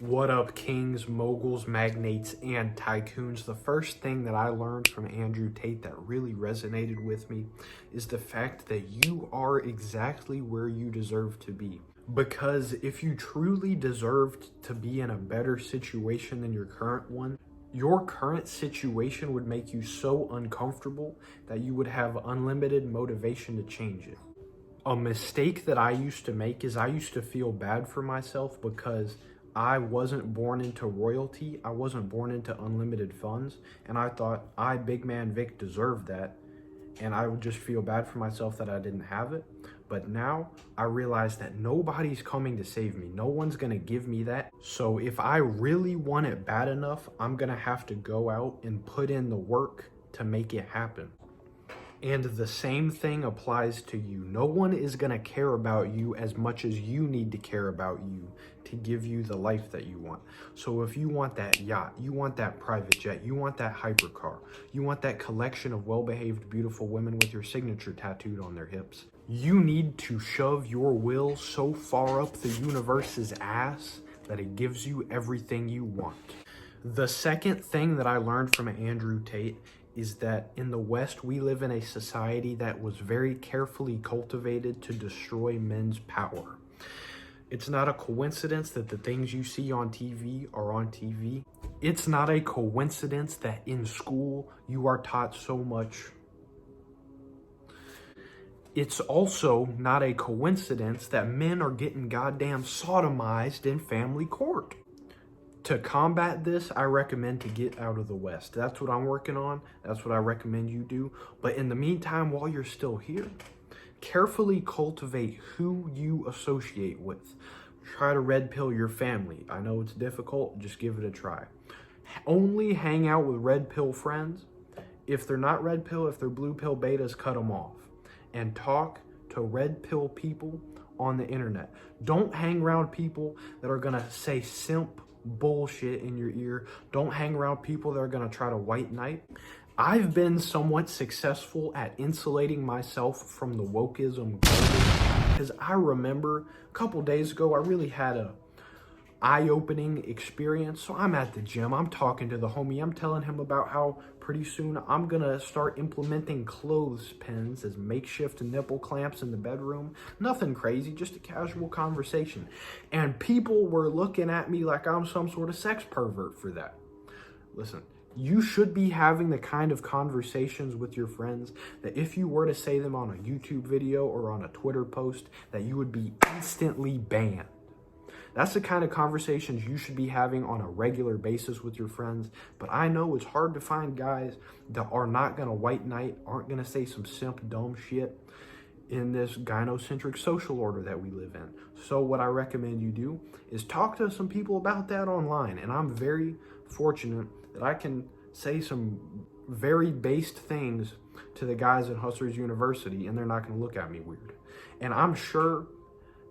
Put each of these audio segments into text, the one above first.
What up, kings, moguls, magnates, and tycoons? The first thing that I learned from Andrew Tate that really resonated with me is the fact that you are exactly where you deserve to be. Because if you truly deserved to be in a better situation than your current one, your current situation would make you so uncomfortable that you would have unlimited motivation to change it. A mistake that I used to make is I used to feel bad for myself because I wasn't born into royalty. I wasn't born into unlimited funds. And I thought I, big man Vic, deserved that. And I would just feel bad for myself that I didn't have it. But now I realize that nobody's coming to save me. No one's going to give me that. So if I really want it bad enough, I'm going to have to go out and put in the work to make it happen. And the same thing applies to you. No one is going to care about you as much as you need to care about you to give you the life that you want. So if you want that yacht, you want that private jet, you want that hypercar, you want that collection of well-behaved, beautiful women with your signature tattooed on their hips, you need to shove your will so far up the universe's ass that it gives you everything you want. The second thing that I learned from Andrew Tate is that in the West, we live in a society that was very carefully cultivated to destroy men's power. It's not a coincidence that the things you see on TV are on TV. It's not a coincidence that in school you are taught so much. It's also not a coincidence that men are getting goddamn sodomized in family court. To combat this, I recommend to get out of the West. That's what I'm working on. That's what I recommend you do. But in the meantime, while you're still here, carefully cultivate who you associate with. Try to red pill your family. I know it's difficult. Just give it a try. Only hang out with red pill friends. If they're not red pill, if they're blue pill betas, cut them off. And talk to red pill people on the internet. Don't hang around people that are going to say simp bullshit in your ear. Don't hang around people that are going to try to white knight. I've been somewhat successful at insulating myself from the wokeism because I remember a couple days ago I really had a eye-opening experience. So I'm at the gym, I'm talking to the homie, I'm telling him about how pretty soon I'm gonna start implementing clothespins as makeshift nipple clamps in the bedroom. Nothing crazy, just a casual conversation. And people were looking at me like I'm some sort of sex pervert for that. Listen, you should be having the kind of conversations with your friends that if you were to say them on a YouTube video or on a Twitter post, that you would be instantly banned. That's the kind of conversations you should be having on a regular basis with your friends. But I know it's hard to find guys that are not going to white knight, aren't going to say some simp dumb shit in this gynocentric social order that we live in. So what I recommend you do is talk to some people about that online. And I'm very fortunate that I can say some very based things to the guys at Hustlers University and they're not going to look at me weird. And I'm sure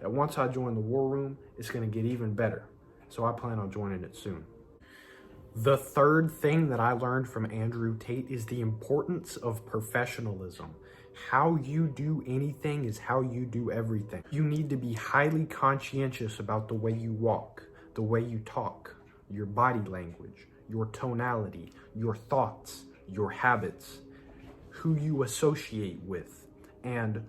that once I join the war room, it's going to get even better. So I plan on joining it soon. The third thing that I learned from Andrew Tate is the importance of professionalism. How you do anything is how you do everything. You need to be highly conscientious about the way you walk, the way you talk, your body language, your tonality, your thoughts, your habits, who you associate with, and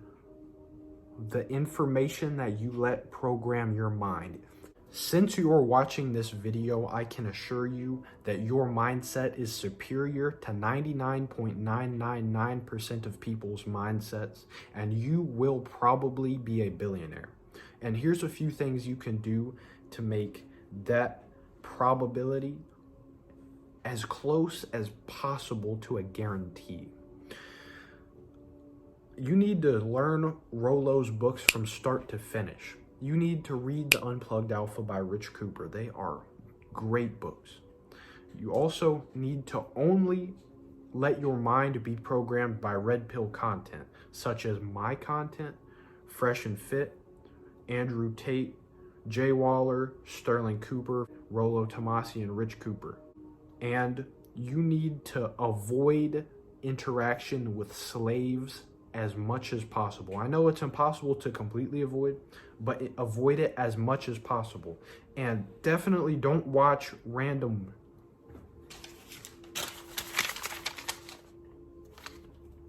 the information that you let program your mind. Since you are watching this video, I can assure you that your mindset is superior to 99.999% of people's mindsets, and you will probably be a billionaire. And here's a few things you can do to make that probability as close as possible to a guarantee. You need to learn Rollo's books from start to finish. You need to read The Unplugged Alpha by Rich Cooper. They are great books. You also need to only let your mind be programmed by red pill content, such as my content, Fresh and Fit, Andrew Tate, Jay Waller, Sterling Cooper, Rollo Tomasi, and Rich Cooper. And you need to avoid interaction with slaves as much as possible. I know it's impossible to completely avoid, but avoid it as much as possible. And definitely don't watch random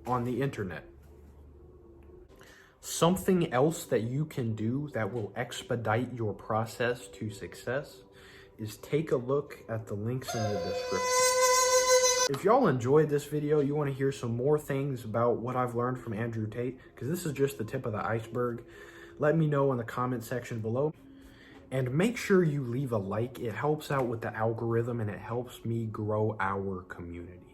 on the internet. Something else that you can do that will expedite your process to success is take a look at the links in the description. If y'all enjoyed this video, you want to hear some more things about what I've learned from Andrew Tate, because this is just the tip of the iceberg, let me know in the comment section below. And make sure you leave a like. It helps out with the algorithm and it helps me grow our community.